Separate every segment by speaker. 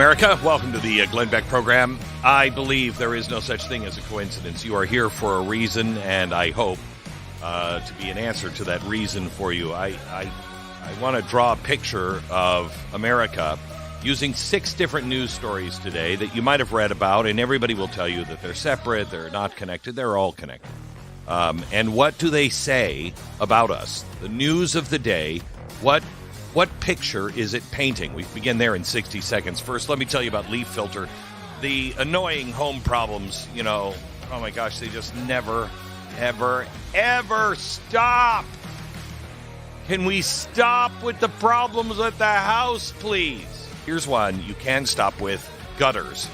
Speaker 1: America, welcome to the Glenn Beck program. I believe there is no such thing as a coincidence. You are here for a reason, and I hope to be an answer to that reason for you. I want to draw a picture of America using 6 different news stories today that you might have read about, and everybody will tell you that they're separate, they're not connected, they're all connected. And what do they say about us? The news of the day, what picture is it painting? We begin there in 60 seconds. First, let me tell you about Leaf Filter. The annoying home problems, oh my gosh, they just never, ever, ever stop. Can we stop with the problems at the house, please? Here's one you can stop with: gutters.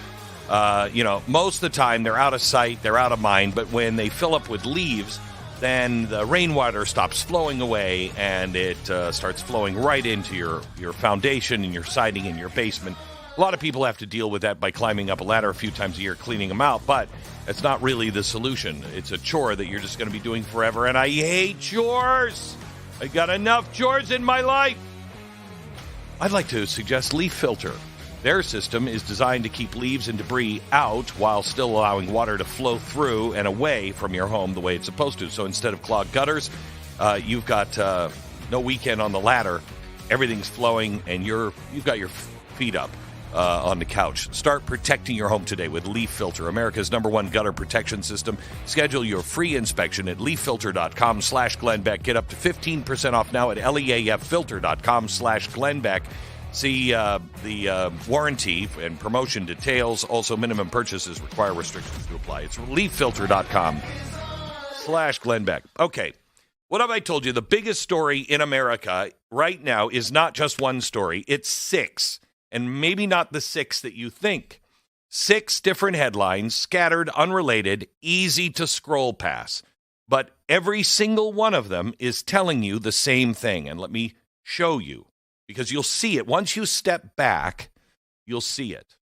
Speaker 1: Most of the time they're out of sight, they're out of mind, but when they fill up with leaves, then the rainwater stops flowing away, and it starts flowing right into your foundation and your siding in your basement. A lot of people have to deal with that by climbing up a ladder a few times a year, cleaning them out, but it's not really the solution. It's a chore that you're just going to be doing forever, and I hate chores. I got enough chores in my life. I'd like to suggest Leaf Filter. Their system is designed to keep leaves and debris out while still allowing water to flow through and away from your home the way it's supposed to. So instead of clogged gutters, you've got no weekend on the ladder. Everything's flowing, and you've got your feet up on the couch. Start protecting your home today with Leaf Filter, America's #1 gutter protection system. Schedule your free inspection at leaffilter.com/GlennBeck. Get up to 15% off now at leaffilter.com/GlennBeck. See the warranty and promotion details. Also, minimum purchases require restrictions to apply. It's leaffilter.com/GlennBeck. Okay, what have I told you? The biggest story in America right now is not just one story. It's 6, and maybe not the 6 that you think. 6 different headlines, scattered, unrelated, easy to scroll past. But every single one of them is telling you the same thing, and let me show you. Because you'll see it. Once you step back, you'll see it.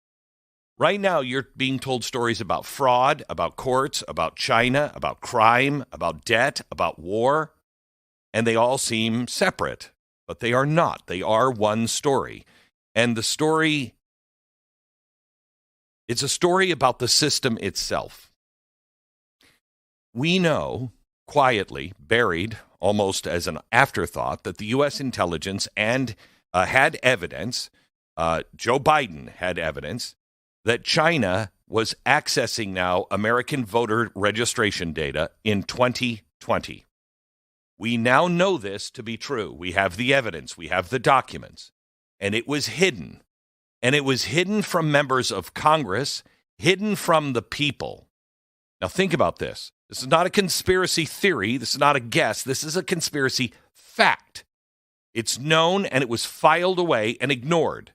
Speaker 1: Right now, you're being told stories about fraud, about courts, about China, about crime, about debt, about war. And they all seem separate. But they are not. They are one story. And the story, it's a story about the system itself. We know, quietly, buried, almost as an afterthought, that the U.S. intelligence and had evidence, Joe Biden had evidence, that China was accessing now American voter registration data in 2020. We now know this to be true. We have the evidence. We have the documents. And it was hidden. And it was hidden from members of Congress, hidden from the people. Now think about this. This is not a conspiracy theory. This is not a guess. This is a conspiracy fact. It's known, and it was filed away and ignored.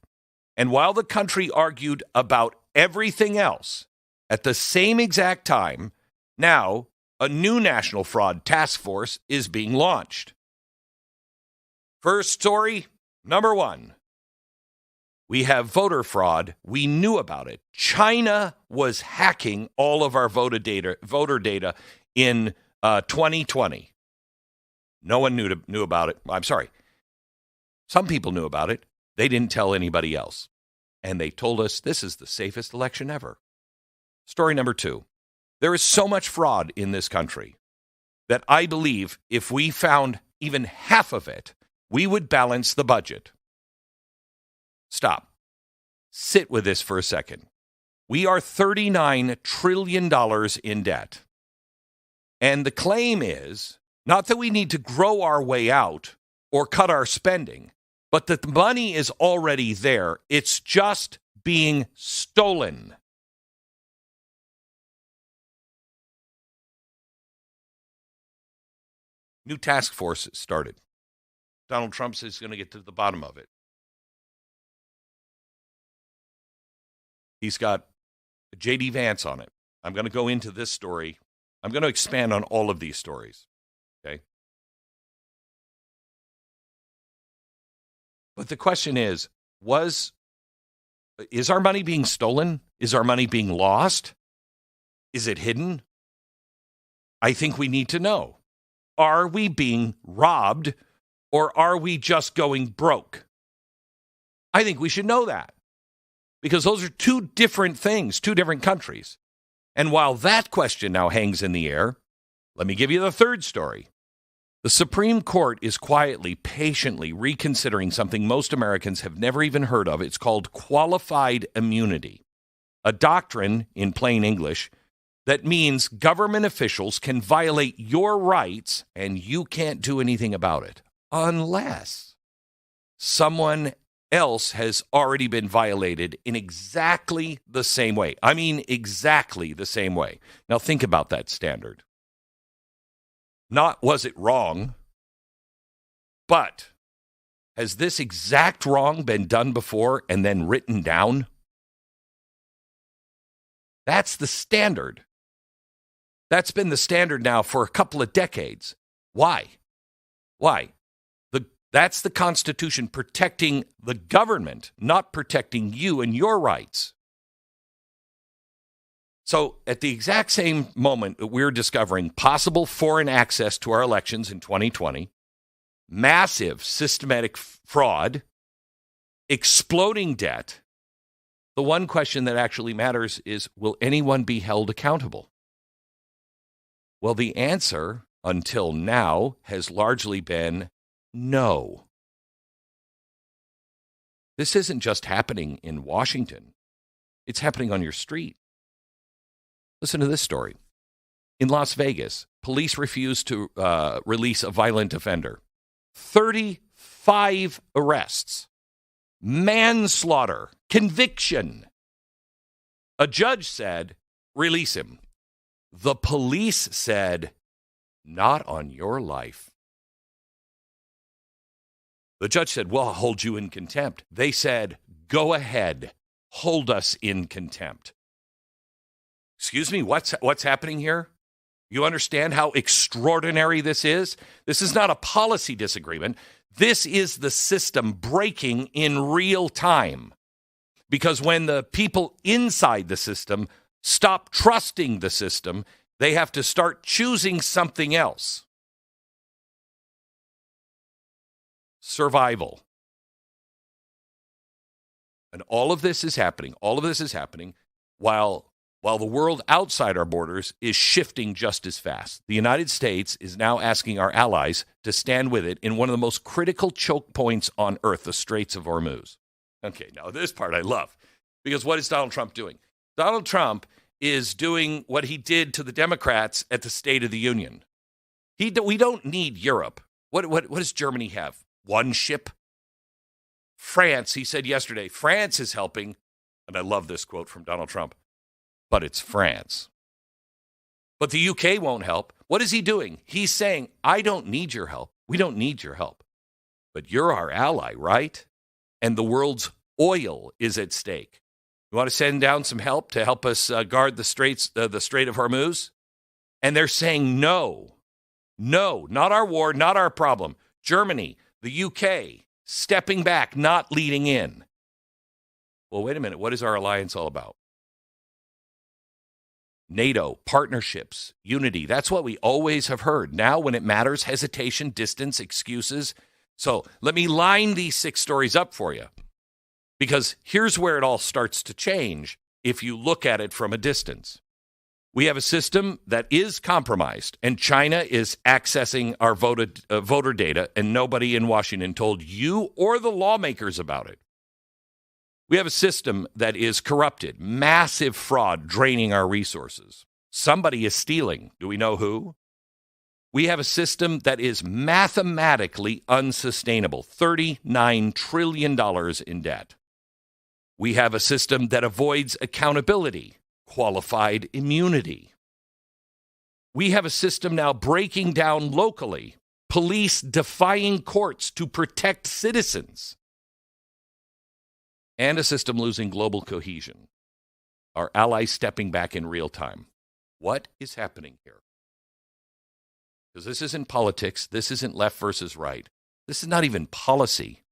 Speaker 1: And while the country argued about everything else, at the same exact time, now a new national fraud task force is being launched. First story, number 1. We have voter fraud. We knew about it. China was hacking all of our voter data in 2020. No one knew about it. I'm sorry. Some people knew about it. They didn't tell anybody else. And they told us this is the safest election ever. Story number 2. There is so much fraud in this country that I believe if we found even half of it, we would balance the budget. Stop. Sit with this for a second. We are $39 trillion in debt. And the claim is not that we need to grow our way out or cut our spending, but that the money is already there. It's just being stolen. New task force started. Donald Trump says he's going to get to the bottom of it. He's got J.D. Vance on it. I'm going to go into this story. I'm going to expand on all of these stories. Okay? But the question is our money being stolen? Is our money being lost? Is it hidden? I think we need to know. Are we being robbed, or are we just going broke? I think we should know that. because those are two different things, two different countries. And while that question now hangs in the air, let me give you the third story. The Supreme Court is quietly, patiently reconsidering something most Americans have never even heard of. It's called qualified immunity, a doctrine, in plain English, that means government officials can violate your rights and you can't do anything about it unless someone else has already been violated in exactly the same way. I mean, exactly the same way. Now, think about that standard. Not was it wrong, but has this exact wrong been done before and then written down? That's the standard. That's been the standard now for a couple of decades. Why? Why? That's the Constitution protecting the government, not protecting you and your rights. So at the exact same moment that we're discovering possible foreign access to our elections in 2020, massive systematic fraud, exploding debt, the one question that actually matters is, will anyone be held accountable? Well, the answer until now has largely been no. This isn't just happening in Washington. It's happening on your street. Listen to this story. In Las Vegas, police refused to release a violent offender. 35 arrests. Manslaughter. Conviction. A judge said, release him. The police said, not on your life. The judge said, well, I'll hold you in contempt. They said, go ahead, hold us in contempt. Excuse me, what's happening here? You understand how extraordinary this is? This is not a policy disagreement. This is the system breaking in real time. Because when the people inside the system stop trusting the system, they have to start choosing something else. Survival. And all of this is happening. All of this is happening while the world outside our borders is shifting just as fast. The United States is now asking our allies to stand with it in one of the most critical choke points on earth, the Straits of Hormuz. Okay, now this part I love, because what is Donald Trump doing? Donald Trump is doing what he did to the Democrats at the State of the Union. We don't need Europe. What does Germany have? One ship? France, he said yesterday, France is helping, and I love this quote from Donald Trump, but it's France. But the UK won't help. What is he doing? He's saying, I don't need your help. We don't need your help. But you're our ally, right? And the world's oil is at stake. You want to send down some help to help us guard the Strait of Hormuz? And they're saying no. No, not our war, not our problem. Germany, the UK, stepping back, not leading in. Well, wait a minute. What is our alliance all about? NATO, partnerships, unity. That's what we always have heard. Now, when it matters, hesitation, distance, excuses. So let me line these 6 stories up for you. Because here's where it all starts to change if you look at it from a distance. We have a system that is compromised, and China is accessing our voter data, and nobody in Washington told you or the lawmakers about it. We have a system that is corrupted, massive fraud draining our resources. Somebody is stealing. Do we know who? We have a system that is mathematically unsustainable, $39 trillion in debt. We have a system that avoids accountability, qualified immunity. We have a system now breaking down locally, police defying courts to protect citizens, and a system losing global cohesion. Our allies stepping back in real time. What is happening here? Because this isn't politics. This isn't left versus right. This is not even policy.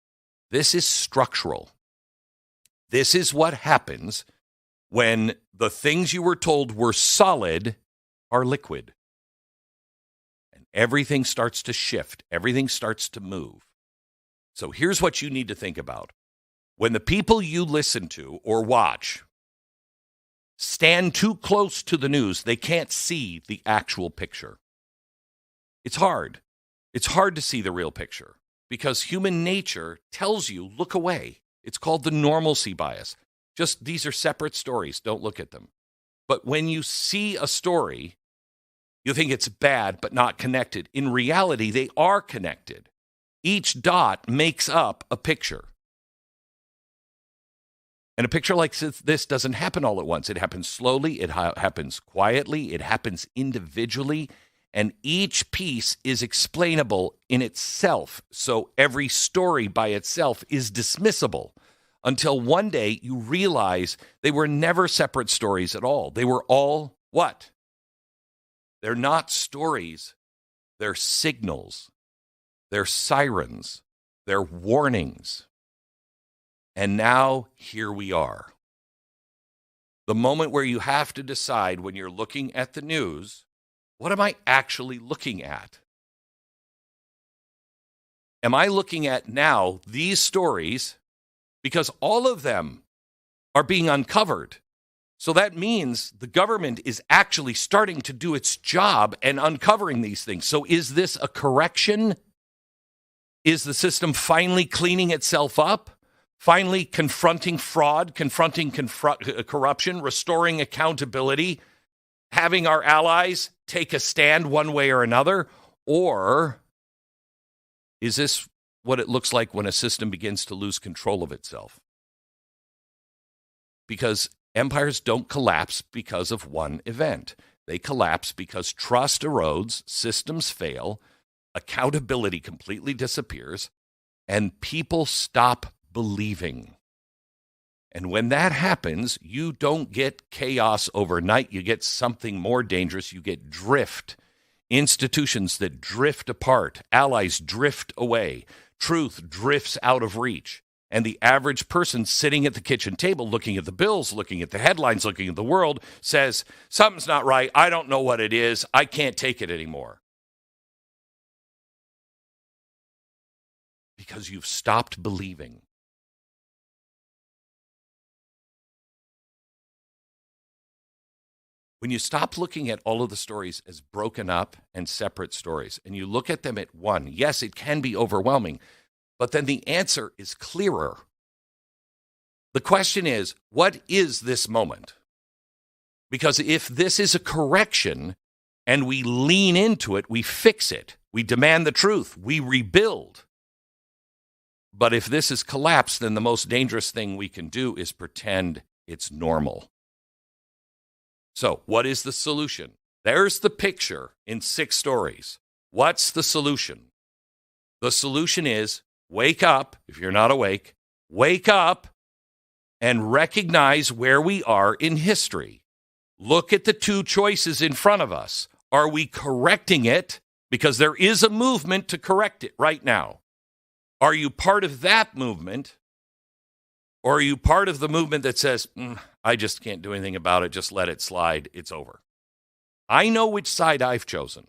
Speaker 1: This is structural. This is what happens when the things you were told were solid are liquid. And everything starts to shift. Everything starts to move. So here's what you need to think about. When the people you listen to or watch stand too close to the news, they can't see the actual picture. It's hard. It's hard to see the real picture because human nature tells you, look away. It's called the normalcy bias. Just these are separate stories. Don't look at them. But when you see a story, you think it's bad but not connected. In reality, they are connected. Each dot makes up a picture. And a picture like this doesn't happen all at once. It happens slowly. It happens quietly. It happens individually. And each piece is explainable in itself. So every story by itself is dismissible until one day you realize they were never separate stories at all. They were all what? They're not stories. They're signals. They're sirens. They're warnings. And now here we are. The moment where you have to decide when you're looking at the news, what am I actually looking at? Am I looking at now these stories? Because all of them are being uncovered. So that means the government is actually starting to do its job and uncovering these things. So is this a correction? Is the system finally cleaning itself up? Finally confronting fraud, confronting corruption, restoring accountability, having our allies take a stand one way or another? Or is this what it looks like when a system begins to lose control of itself? Because empires don't collapse because of one event. They collapse because trust erodes, systems fail, accountability completely disappears, and people stop believing. And when that happens, you don't get chaos overnight. You get something more dangerous. You get drift. Institutions that drift apart. Allies drift away. Truth drifts out of reach. And the average person sitting at the kitchen table, looking at the bills, looking at the headlines, looking at the world, says, something's not right. I don't know what it is. I can't take it anymore. Because you've stopped believing. When you stop looking at all of the stories as broken up and separate stories, and you look at them at one, yes, it can be overwhelming, but then the answer is clearer. The question is, what is this moment? Because if this is a correction and we lean into it, we fix it, we demand the truth, we rebuild. But if this is collapse, then the most dangerous thing we can do is pretend it's normal. So, what is the solution? There's the picture in 6 stories. What's the solution? The solution is wake up, if you're not awake, wake up and recognize where we are in history. Look at the 2 choices in front of us. Are we correcting it? Because there is a movement to correct it right now. Are you part of that movement? Or are you part of the movement that says, I just can't do anything about it, just let it slide, it's over? I know which side I've chosen.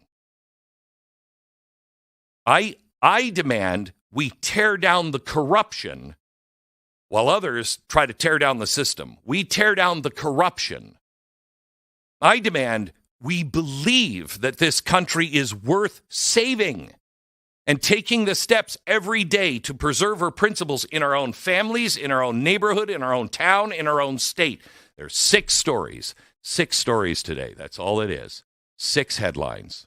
Speaker 1: I demand we tear down the corruption while others try to tear down the system. We tear down the corruption. I demand we believe that this country is worth saving and taking the steps every day to preserve our principles in our own families, in our own neighborhood, in our own town, in our own state. There's 6 stories. 6 stories today. That's all it is. 6 headlines.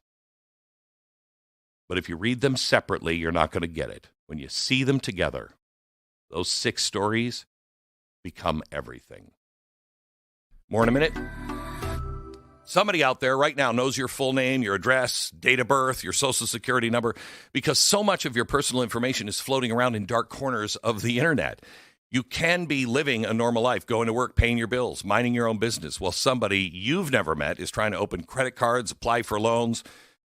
Speaker 1: But if you read them separately, you're not going to get it. When you see them together, those 6 stories become everything. More in a minute. Somebody out there right now knows your full name, your address, date of birth, your social security number, because so much of your personal information is floating around in dark corners of the internet. You can be living a normal life, going to work, paying your bills, minding your own business, while somebody you've never met is trying to open credit cards, apply for loans,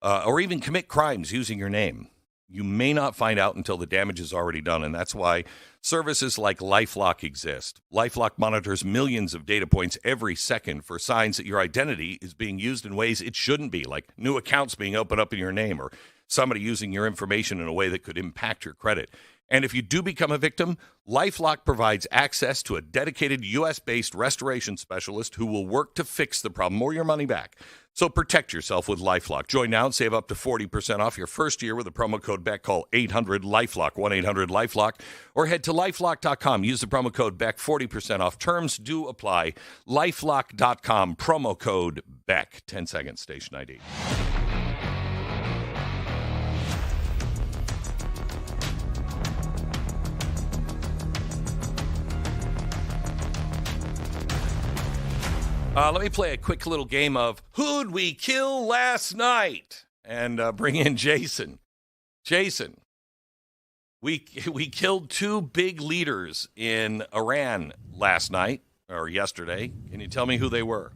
Speaker 1: or even commit crimes using your name. You may not find out until the damage is already done, and that's why services like LifeLock exist. LifeLock monitors millions of data points every second for signs that your identity is being used in ways it shouldn't be, like new accounts being opened up in your name or somebody using your information in a way that could impact your credit. And if you do become a victim, LifeLock provides access to a dedicated U.S.-based restoration specialist who will work to fix the problem or your money back. So protect yourself with LifeLock. Join now and save up to 40% off your first year with the promo code Beck. Call 800-LifeLock, 1-800-LifeLock, or head to LifeLock.com. Use the promo code Beck, 40% off. Terms do apply. LifeLock.com, promo code Beck. 10 seconds, station ID. Let me play a quick little game of Who'd We Kill Last Night? And bring in Jason. Jason, we killed two big leaders in Iran last night, or yesterday. Can you tell me who they were?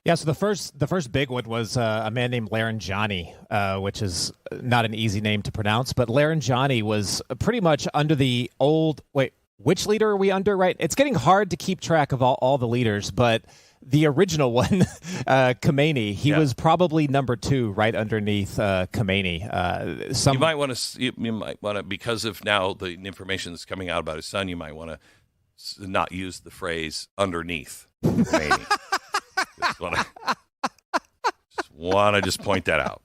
Speaker 2: Yeah, so the first big one was a man named Laranjani, which is not an easy name to pronounce, but Laranjani was pretty much under the old... Wait, which leader are we under, right? It's getting hard to keep track of all the leaders, but... The original one, Khomeini, he was probably number 2, right underneath Khomeini.
Speaker 1: You might want to, because of now the information that's coming out about his son, you might want to not use the phrase underneath Khomeini. just want to point that out.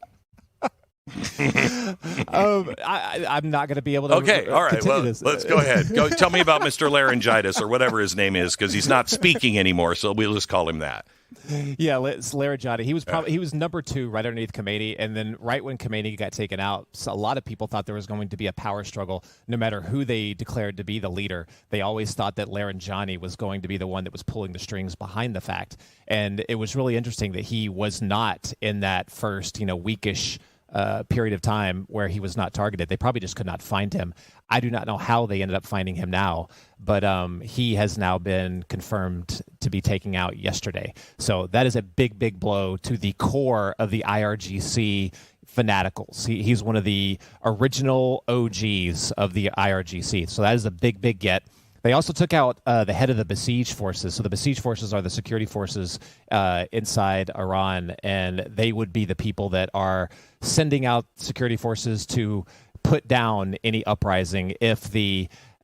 Speaker 2: I'm not going to be able to.
Speaker 1: Okay, all right. Well,
Speaker 2: this.
Speaker 1: Let's go ahead. Go tell me about Mr. Laryngitis or whatever his name is, because he's not speaking anymore. So we'll just call him that.
Speaker 2: Yeah, it's Laranjani. He was number 2, right underneath Khomeini, and then right when Khomeini got taken out, so a lot of people thought there was going to be a power struggle. No matter who they declared to be the leader, they always thought that Laranjani was going to be the one that was pulling the strings behind the fact. And it was really interesting that he was not in that first, weekish period of time where he was not targeted. They probably just could not find him. I do not know how they ended up finding him now, but he has now been confirmed to be taken out yesterday. So that is a big, big blow to the core of the IRGC fanaticals. He's one of the original OGs of the IRGC. So that is a big, big get. They also took out the head of the Besieged forces. So the Besieged forces are the security forces inside Iran, and they would be the people that are sending out security forces to put down any uprising if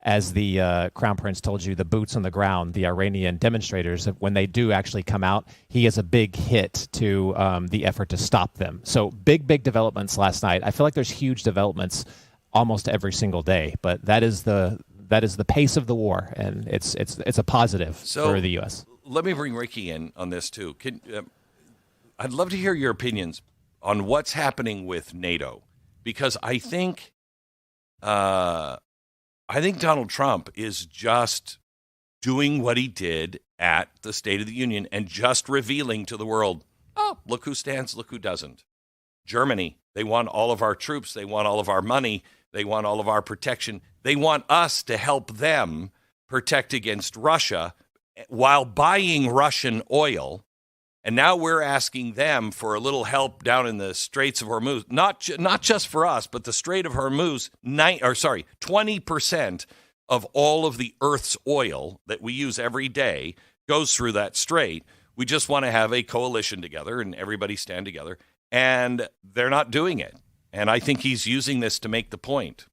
Speaker 2: as the Crown Prince told you, the boots on the ground, the Iranian demonstrators, when they do actually come out, he is a big hit to the effort to stop them. So big, big developments last night. I feel like there's huge developments almost every single day, but that is the pace of the war, and it's a positive for the U.S.
Speaker 1: Let me bring Ricky in on this too. I'd love to hear your opinions on what's happening with NATO, because I think Donald Trump is just doing what he did at the State of the Union and just revealing to the world, oh, look who stands, look who doesn't. Germany, they want all of our troops, they want all of our money, they want all of our protection. They want us to help them protect against Russia while buying Russian oil. And now we're asking them for a little help down in the Straits of Hormuz. Not just for us, but the Strait of Hormuz, 20% of all of the Earth's oil that we use every day goes through that strait. We just want to have a coalition together and everybody stand together. And they're not doing it. And I think he's using this to make the point.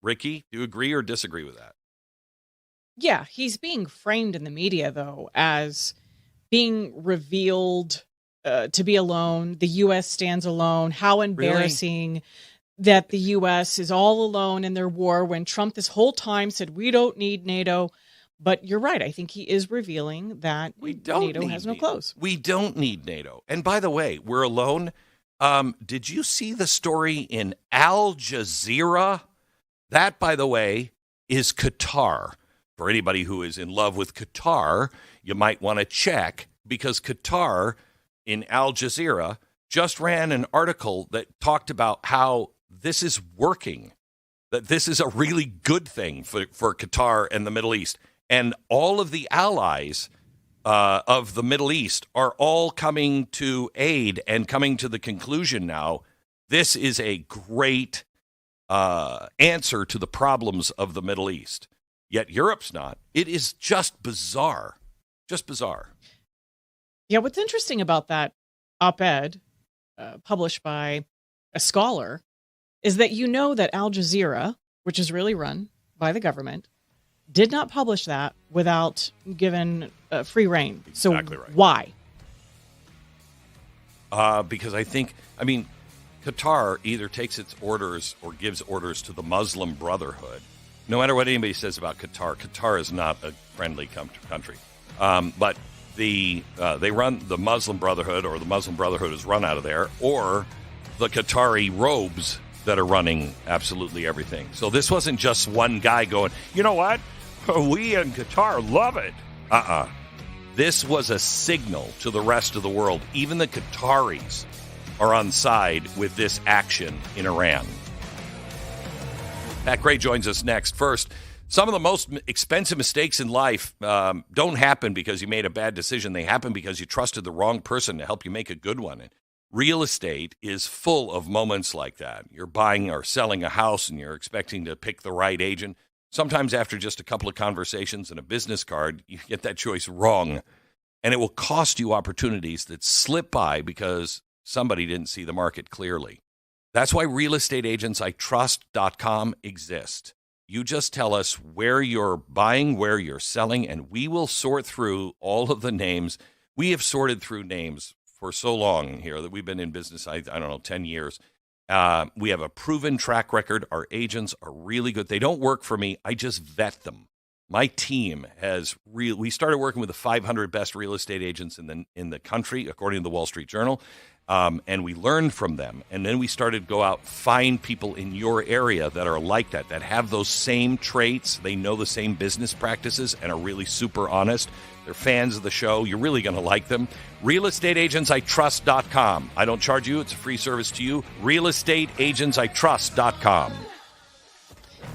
Speaker 1: Ricky, do you agree or disagree with that?
Speaker 3: Yeah, he's being framed in the media, though, as being revealed to be alone. The U.S. stands alone. How embarrassing that the U.S. is all alone in their war when Trump this whole time said, we don't need NATO. But you're right. I think he is revealing that NATO has no clothes.
Speaker 1: We don't need NATO. And by the way, we're alone. Did you see the story in Al Jazeera? That, by the way, is Qatar. For anybody who is in love with Qatar, you might want to check, because Qatar in Al Jazeera just ran an article that talked about how this is working, that this is a really good thing for Qatar and the Middle East. And all of the allies of the Middle East are all coming to aid and coming to the conclusion now, this is a great answer to the problems of the Middle East. Yet Europe's not. It is just bizarre. Just bizarre.
Speaker 3: Yeah, what's interesting about that op-ed published by a scholar is that that Al Jazeera, which is really run by the government, did not publish that without given free reign.
Speaker 1: Exactly
Speaker 3: so
Speaker 1: right.
Speaker 3: Why?
Speaker 1: Because Qatar either takes its orders or gives orders to the Muslim Brotherhood. No matter what anybody says about Qatar, Qatar is not a friendly country. But they run the Muslim Brotherhood, or the Muslim Brotherhood is run out of there, or the Qatari robes that are running absolutely everything. So this wasn't just one guy going, you know what? We in Qatar love it. This was a signal to the rest of the world. Even the Qataris are on side with this action in Iran. Pat Gray joins us next. First, some of the most expensive mistakes in life don't happen because you made a bad decision. They happen because you trusted the wrong person to help you make a good one. And real estate is full of moments like that. You're buying or selling a house and you're expecting to pick the right agent. Sometimes after just a couple of conversations and a business card, you get that choice wrong. And it will cost you opportunities that slip by because somebody didn't see the market clearly. That's why realestateagentsitrust.com exist. You just tell us where you're buying, where you're selling, and we will sort through all of the names. We have sorted through names for so long here that we've been in business, I don't know, 10 years. We have a proven track record. Our agents are really good. They don't work for me. I just vet them. My team we started working with the 500 best real estate agents in the country, according to the Wall Street Journal. And we learned from them. And then we started to go out, find people in your area that are like that have those same traits. They know the same business practices and are really super honest. They're fans of the show. You're really going to like them. realestateagentsitrust.com. I don't charge you. It's a free service to you. realestateagentsitrust.com.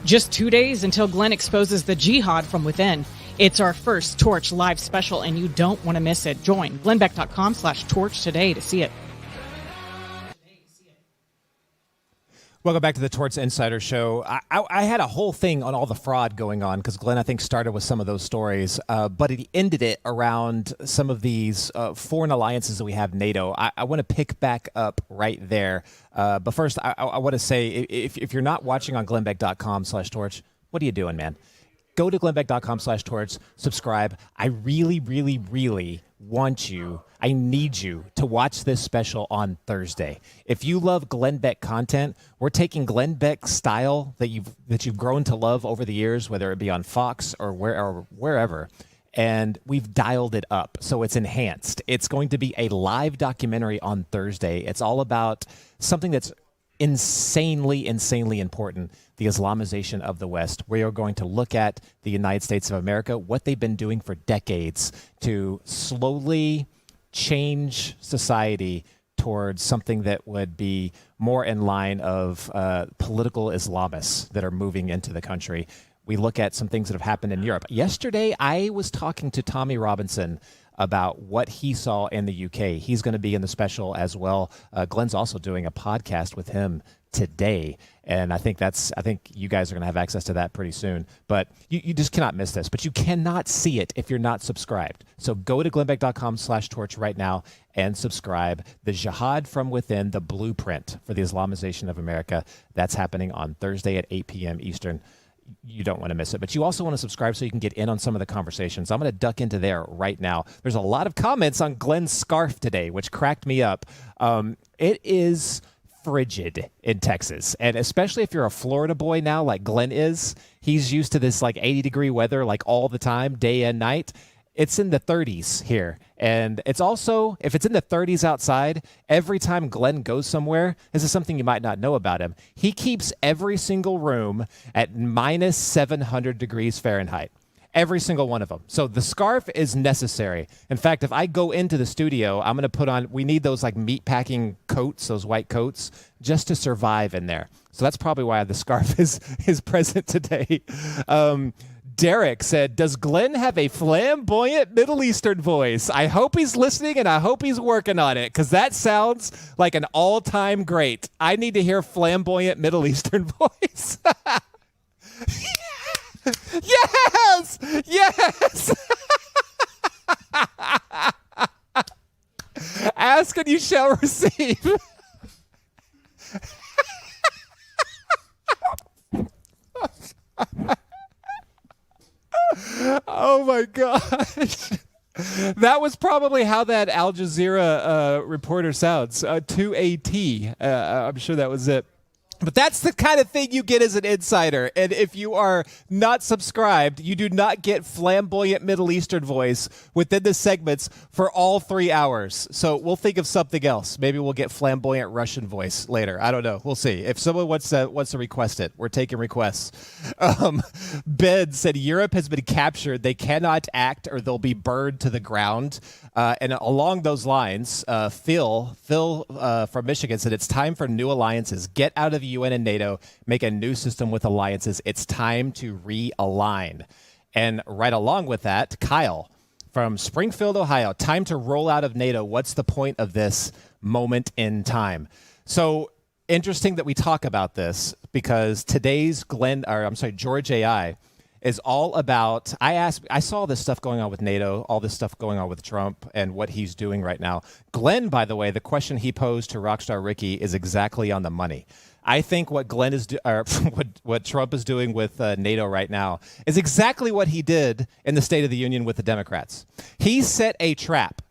Speaker 3: Just 2 days until Glenn exposes the jihad from within. It's our first Torch live special, and you don't want to miss it. Join glennbeck.com/torch today to see it.
Speaker 2: Welcome back to the Torts Insider Show. I had a whole thing on all the fraud going on because Glenn, I think, started with some of those stories, but he ended it around some of these foreign alliances that we have, NATO. I want to pick back up right there. But first, I want to say, if you're not watching on glennbeck.com/torch, what are you doing, man? Go to glennbeck.com/torch, subscribe. I really, really, really want you, I need you to watch this special on Thursday. If you love Glenn Beck content, we're taking Glenn Beck style that you've grown to love over the years, whether it be on Fox or wherever, and we've dialed it up so it's enhanced. It's going to be a live documentary on Thursday. It's all about something that's insanely important, the Islamization of the West. We are going to look at the United States of America, what they've been doing for decades to slowly change society towards something that would be more in line of political Islamists that are moving into the country. We look at some things that have happened in Europe. Yesterday, I was talking to Tommy Robinson about what he saw in the UK. He's going to be in the special as well. Glenn's also doing a podcast with him today, and I think you guys are going to have access to that pretty soon. But you just cannot miss this. But you cannot see it if you're not subscribed. So go to glennbeck.com/torch right now and subscribe. The Jihad from Within, the blueprint for the Islamization of America. That's happening on Thursday at 8 p.m. Eastern. You don't want to miss it, but you also want to subscribe so you can get in on some of the conversations. I'm going to duck into there right now. There's a lot of comments on Glenn's scarf today, which cracked me up. It is frigid in Texas, and especially if you're a Florida boy now like Glenn is, he's used to this like 80-degree weather like all the time, day and night. It's in the 30s here, and it's also, if it's in the 30s outside, every time Glenn goes somewhere, this is something you might not know about him, he keeps every single room at minus 700 degrees Fahrenheit. Every single one of them. So the scarf is necessary. In fact, if I go into the studio, I'm going to put on, we need those like meat packing coats, those white coats, just to survive in there. So that's probably why the scarf is present today. Derek said, does Glenn have a flamboyant Middle Eastern voice? I hope he's listening and I hope he's working on it because that sounds like an all-time great. I need to hear flamboyant Middle Eastern voice. Yes! Yes! Ask and you shall receive. That was probably how that Al Jazeera reporter sounds, to a T. I'm sure that was it. But that's the kind of thing you get as an insider. And if you are not subscribed, you do not get flamboyant Middle Eastern voice within the segments for all 3 hours. So we'll think of something else. Maybe we'll get flamboyant Russian voice later. I don't know. We'll see. If someone wants to request it, we're taking requests. Ben said Europe has been captured. They cannot act or they'll be burned to the ground. And along those lines, Phil from Michigan said it's time for new alliances. Get out of the UN and NATO, make a new system with alliances. It's time to realign. And right along with that, Kyle from Springfield, Ohio, time to roll out of NATO. What's the point of this moment in time? So interesting that we talk about this because today's George AI is all about, I saw this stuff going on with NATO, all this stuff going on with Trump and what he's doing right now. Glenn, by the way, the question he posed to Rockstar Ricky is exactly on the money. I think what what Trump is doing with NATO right now is exactly what he did in the State of the Union with the Democrats. He set a trap.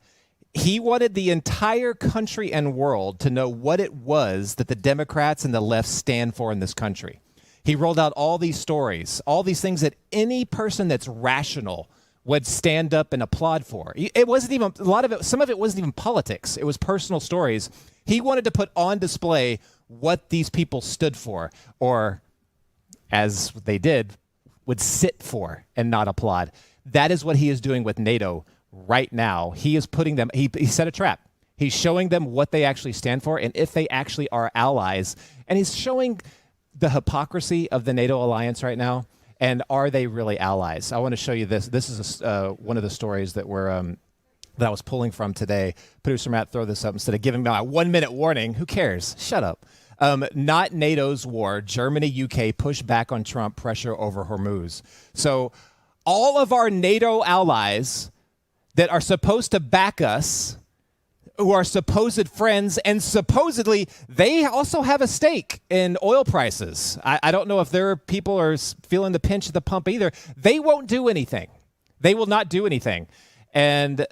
Speaker 2: He wanted the entire country and world to know what it was that the Democrats and the left stand for in this country. He rolled out all these stories, all these things that any person that's rational would stand up and applaud for. It wasn't even some of it wasn't even politics. It was personal stories. He wanted to put on display what these people stood for, or as they did, would sit for and not applaud. That is what he is doing with NATO right now. He is putting them, he set a trap. He's showing them what they actually stand for and if they actually are allies. And he's showing the hypocrisy of the NATO alliance right now. And are they really allies? I want to show you this. This is one of the stories that that I was pulling from today. Producer Matt, throw this up instead of giving me a 1 minute warning. Who cares? Shut up. Not NATO's war. Germany, UK push back on Trump, pressure over Hormuz. So all of our NATO allies that are supposed to back us, who are supposed friends, and supposedly they also have a stake in oil prices. I don't know if their people are feeling the pinch at the pump either. They won't do anything. They will not do anything. And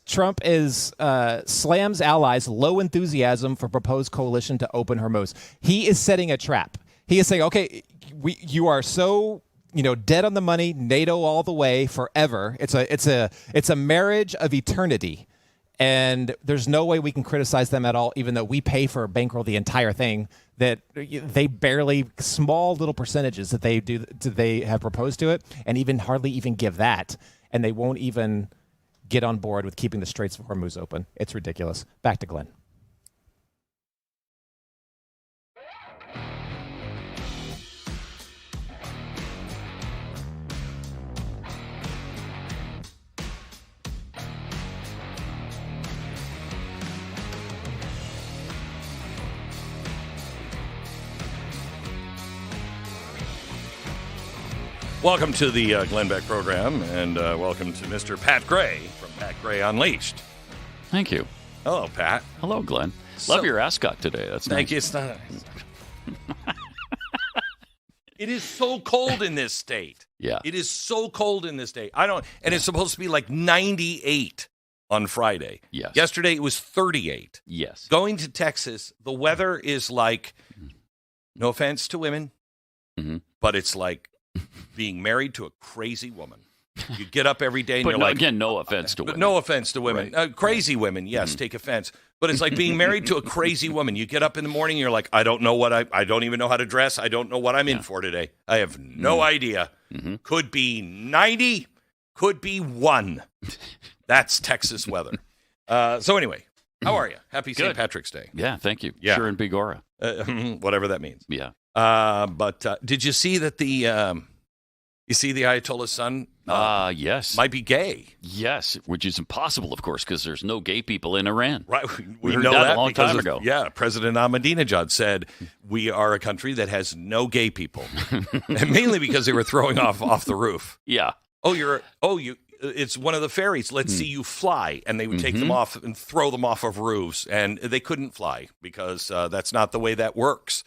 Speaker 2: Trump slams allies, low enthusiasm for proposed coalition to open Hormuz. He is setting a trap. He is saying, okay, you are so dead on the money, NATO all the way forever. It's a marriage of eternity. And there's no way we can criticize them at all, even though we pay for bankroll the entire thing. That they barely small little percentages that they have proposed to it, and even hardly even give that, and they won't even get on board with keeping the Straits of Hormuz open. It's ridiculous. Back to Glenn.
Speaker 1: Welcome to the Glenn Beck program, and welcome to Mr. Pat Gray from Pat Gray Unleashed.
Speaker 4: Thank you.
Speaker 1: Hello, Pat.
Speaker 4: Hello, Glenn. Love your ascot today. That's
Speaker 1: thank
Speaker 4: nice.
Speaker 1: you. It's not. It is so cold in this state.
Speaker 4: Yeah.
Speaker 1: It is so cold in this state. And it's supposed to be like 98 on Friday.
Speaker 4: Yes.
Speaker 1: Yesterday it was 38.
Speaker 4: Yes.
Speaker 1: Going to Texas, the weather is like, no offense to women, but it's like being married to a crazy woman. You get up every day and
Speaker 4: but
Speaker 1: you're like...
Speaker 4: again, no offense to women.
Speaker 1: But no offense to women.
Speaker 4: Right.
Speaker 1: Crazy women, yes, take offense. But it's like being married to a crazy woman. You get up in the morning and you're like, I don't even know how to dress. I don't know what I'm in for today. I have no idea. Could be 90, could be 1. That's Texas weather. So anyway, how are you? Happy St. Patrick's Day.
Speaker 4: Yeah, thank you.
Speaker 1: Yeah.
Speaker 4: Sure and Bigora.
Speaker 1: Whatever that means.
Speaker 4: Yeah.
Speaker 1: But did you see that the Ayatollah's son?
Speaker 4: Yes.
Speaker 1: Might be gay.
Speaker 4: Yes, which is impossible, of course, because there's no gay people in Iran.
Speaker 1: Right.
Speaker 4: We
Speaker 1: know
Speaker 4: heard that
Speaker 1: that
Speaker 4: a long
Speaker 1: because
Speaker 4: time ago.
Speaker 1: Yeah, President Ahmadinejad said we are a country that has no gay people, and mainly because they were throwing off the roof.
Speaker 4: Yeah.
Speaker 1: It's one of the ferries. Let's see you fly, and they would take them off and throw them off of roofs, and they couldn't fly because that's not the way that works.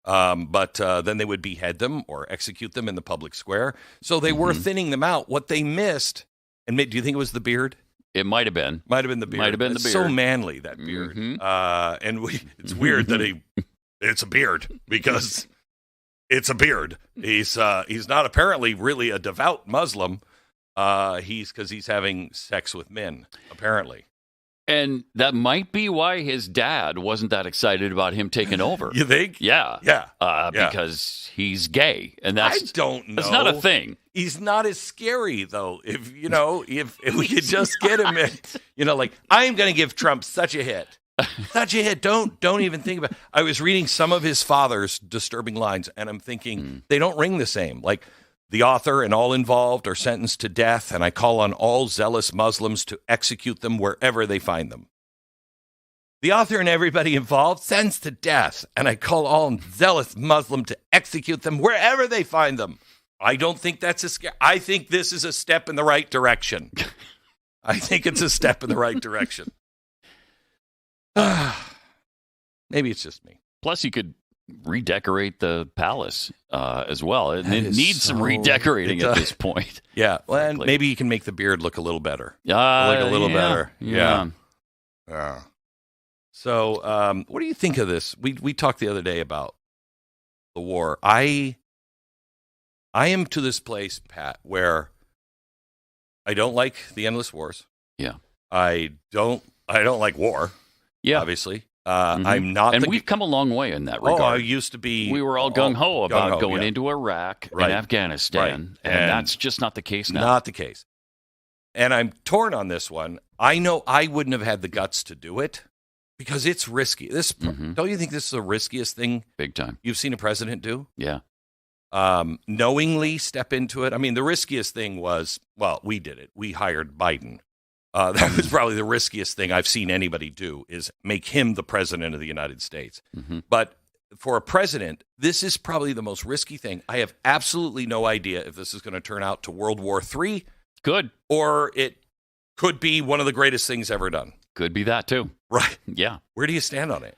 Speaker 1: But then they would behead them or execute them in the public square. So they were thinning them out. What they missed, and do you think it was the beard?
Speaker 4: It might have been.
Speaker 1: Might have been the beard.
Speaker 4: Might have been the
Speaker 1: It's
Speaker 4: beard.
Speaker 1: so manly, that beard. It's weird that it's a beard because it's a beard. He's not apparently really a devout Muslim. Because he's having sex with men, apparently.
Speaker 4: And that might be why his dad wasn't that excited about him taking over.
Speaker 1: You think?
Speaker 4: Yeah.
Speaker 1: Yeah.
Speaker 4: Because he's gay. And
Speaker 1: I don't know.
Speaker 4: That's not a thing.
Speaker 1: He's not as scary, though. If we could just get him in, like, I'm going to give Trump such a hit. Such a hit. Don't even think about it. I was reading some of his father's disturbing lines, and I'm thinking they don't ring the same. Like, the author and all involved are sentenced to death, and I call on all zealous Muslims to execute them wherever they find them. The author and everybody involved sentenced to death, and I call all zealous Muslim to execute them wherever they find them. I don't think that's a scare. I think this is a step in the right direction. I think it's a step in the right direction. Maybe it's just me.
Speaker 4: Plus, you could redecorate the palace as well. It needs some redecorating at this point.
Speaker 1: Yeah, well, and maybe you can make the beard look a little better. Look a little better. Yeah. So, what do you think of this? We talked the other day about the war. I am to this place, Pat, where I don't like the endless wars.
Speaker 4: Yeah.
Speaker 1: I don't like war.
Speaker 4: Yeah.
Speaker 1: Obviously. I'm not.
Speaker 4: And we've come a long way in that regard.
Speaker 1: Oh, I used to be.
Speaker 4: We were all gung-ho about going into Iraq and Afghanistan, and that's just not the case now.
Speaker 1: Not the case. And I'm torn on this one. I know I wouldn't have had the guts to do it because it's risky. Don't you think this is the riskiest thing?
Speaker 4: Big time.
Speaker 1: You've seen a president do?
Speaker 4: Yeah.
Speaker 1: Knowingly step into it. I mean, the riskiest thing was, well, we did it. We hired Biden. That was probably the riskiest thing I've seen anybody do, is make him the president of the United States. But for a president, this is probably the most risky thing. I have absolutely no idea if this is going to turn out to World War III.
Speaker 4: Good.
Speaker 1: Or it could be one of the greatest things ever done.
Speaker 4: Could be that too.
Speaker 1: Right.
Speaker 4: Yeah.
Speaker 1: Where do you stand on it?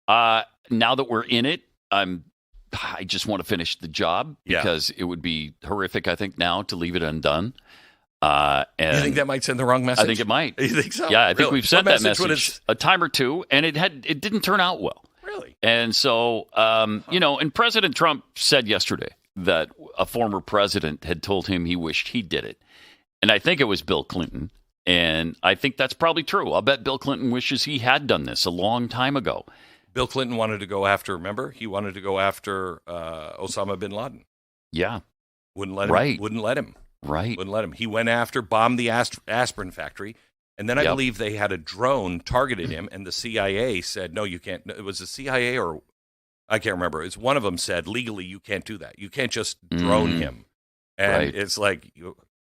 Speaker 4: Now that we're in it, I just want to finish the job because it would be horrific, I think, now to leave it undone. And
Speaker 1: you think that might send the wrong message?
Speaker 4: I think it might.
Speaker 1: You think so?
Speaker 4: Yeah, I think we've sent that
Speaker 1: message
Speaker 4: message a time or two, and it didn't turn out well.
Speaker 1: Really?
Speaker 4: And so, and President Trump said yesterday that a former president had told him he wished he did it. And I think it was Bill Clinton. And I think that's probably true. I'll bet Bill Clinton wishes he had done this a long time ago.
Speaker 1: Bill Clinton wanted to go after, remember? He wanted to go after Osama bin Laden.
Speaker 4: Yeah.
Speaker 1: Wouldn't let him.
Speaker 4: Right.
Speaker 1: Wouldn't let him.
Speaker 4: Right.
Speaker 1: Wouldn't let him. He went after, bombed the aspirin factory. And then I believe they had a drone targeted him, and the CIA said, no, you can't. It was the CIA or I can't remember. It's one of them said, legally, you can't do that. You can't just drone him. And it's like,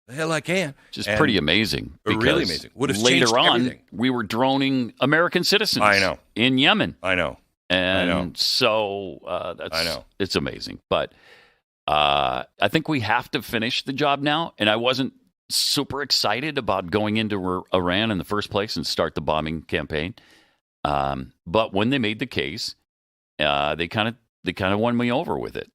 Speaker 1: the hell I can.
Speaker 4: Just pretty amazing.
Speaker 1: Really amazing. Would have
Speaker 4: later
Speaker 1: changed
Speaker 4: on,
Speaker 1: everything.
Speaker 4: We were droning American citizens.
Speaker 1: I know.
Speaker 4: In Yemen.
Speaker 1: I know.
Speaker 4: And so it's amazing. But I think we have to finish the job now. And I wasn't super excited about going into Iran in the first place and start the bombing campaign. But when they made the case, they kind of won me over with it.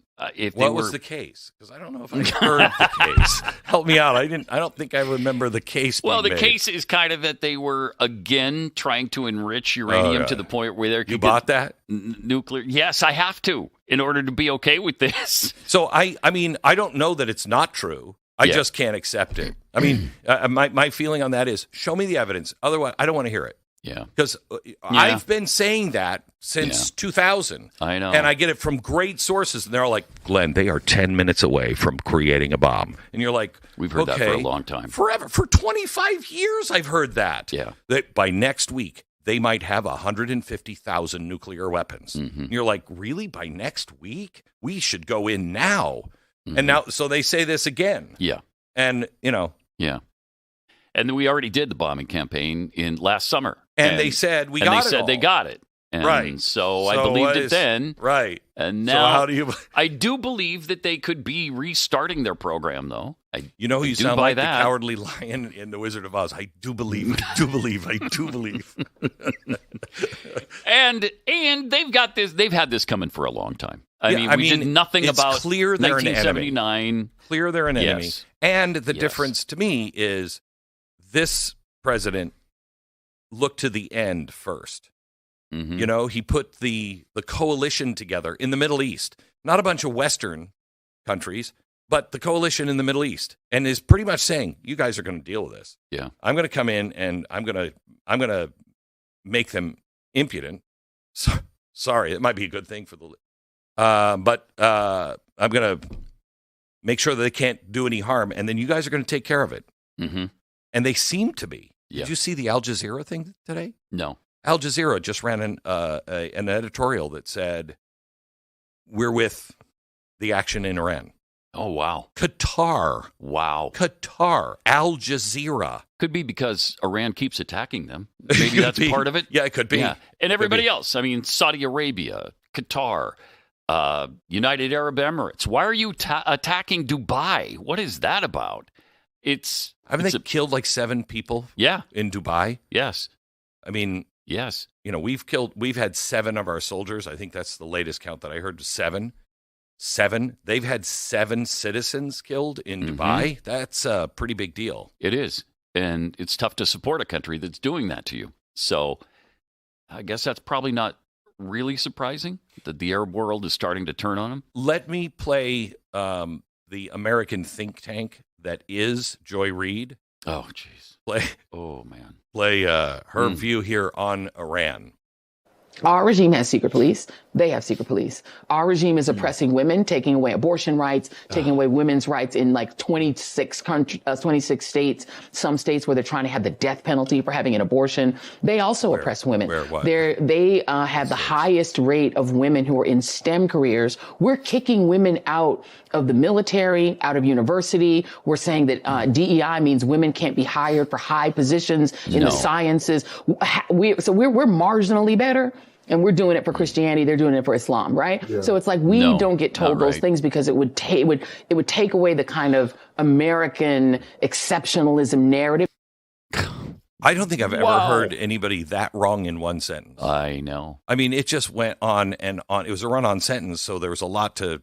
Speaker 1: What was the case? Because I don't know if I heard the case. Help me out. I don't think I remember the case.
Speaker 4: Well, the
Speaker 1: made.
Speaker 4: case is kind of that they were again trying to enrich uranium to the point where there could
Speaker 1: you bought that
Speaker 4: nuclear. Yes, I have to in order to be okay with this.
Speaker 1: So I mean, I don't know that it's not true. I just can't accept it. I mean, my feeling on that is show me the evidence. Otherwise, I don't want to hear it.
Speaker 4: Yeah.
Speaker 1: Because I've been saying that since 2000.
Speaker 4: I know.
Speaker 1: And I get it from great sources. And they're all like, Glenn, they are 10 minutes away from creating a bomb. And you're like,
Speaker 4: we've heard that for a long time.
Speaker 1: Forever. For 25 years, I've heard that.
Speaker 4: Yeah. That
Speaker 1: by next week, they might have 150,000 nuclear weapons.
Speaker 4: Mm-hmm.
Speaker 1: And you're like, really? By next week? We should go in now. Mm-hmm. And now, so they say this again.
Speaker 4: Yeah.
Speaker 1: And,
Speaker 4: Yeah. And then we already did the bombing campaign in last summer.
Speaker 1: And they said
Speaker 4: they said they got it. And
Speaker 1: right.
Speaker 4: So I believed it then.
Speaker 1: Right.
Speaker 4: And now
Speaker 1: how do you...
Speaker 4: I do believe that they could be restarting their program, though.
Speaker 1: You sound like the Cowardly Lion in The Wizard of Oz. I do believe. I do believe. I do believe.
Speaker 4: and they've got this. They've had this coming for a long time. I mean, we did nothing about
Speaker 1: clear they're
Speaker 4: 1979.
Speaker 1: Clear they're an enemy.
Speaker 4: Yes.
Speaker 1: And the difference to me is this president look to the end first.
Speaker 4: Mm-hmm.
Speaker 1: You know, he put the coalition together in the Middle East, not a bunch of Western countries, but the coalition in the Middle East, and is pretty much saying, you guys are going to deal with this.
Speaker 4: Yeah.
Speaker 1: I'm going to come in and I'm going to make them impudent. So, sorry, it might be a good thing for the but I'm going to make sure that they can't do any harm, and then you guys are going to take care of it.
Speaker 4: Mm-hmm.
Speaker 1: And they seem to be.
Speaker 4: Yeah.
Speaker 1: Did you see the Al Jazeera thing today?
Speaker 4: No.
Speaker 1: Al Jazeera just ran an editorial that said, we're with the action in Iran.
Speaker 4: Oh, wow.
Speaker 1: Qatar.
Speaker 4: Wow.
Speaker 1: Qatar. Al Jazeera.
Speaker 4: Could be because Iran keeps attacking them. Maybe that's part of it.
Speaker 1: Yeah, it could be.
Speaker 4: Yeah. And everybody else. I mean, Saudi Arabia, Qatar, United Arab Emirates. Why are you attacking Dubai? What is that about?
Speaker 1: Haven't they killed like 7 people?
Speaker 4: Yeah.
Speaker 1: In Dubai?
Speaker 4: Yes.
Speaker 1: I mean,
Speaker 4: yes.
Speaker 1: You know, we've had 7 of our soldiers. I think that's the latest count that I heard, 7. 7. They've had 7 citizens killed in Dubai. That's a pretty big deal.
Speaker 4: It is. And it's tough to support a country that's doing that to you. So I guess that's probably not really surprising that the Arab world is starting to turn on them.
Speaker 1: Let me play the American think tank that is Joy Reid.
Speaker 4: Oh, jeez.
Speaker 1: Oh,
Speaker 4: man.
Speaker 1: Play her view here on Iran.
Speaker 5: Our regime has secret police. They have secret police. Our regime is oppressing women, taking away abortion rights, taking away women's rights in like 26 states, some states where they're trying to have the death penalty for having an abortion. They also oppress women. They have the highest rate of women who are in STEM careers. We're kicking women out of the military, out of university. We're saying that DEI means women can't be hired for high positions in the sciences. We're marginally better. And we're doing it for Christianity. They're doing it for Islam, right? Yeah. So it's like we don't get told those things because it would take away the kind of American exceptionalism narrative.
Speaker 1: I don't think I've ever heard anybody that wrong in one sentence.
Speaker 4: I know.
Speaker 1: I mean, it just went on and on. It was a run-on sentence, so there was a lot to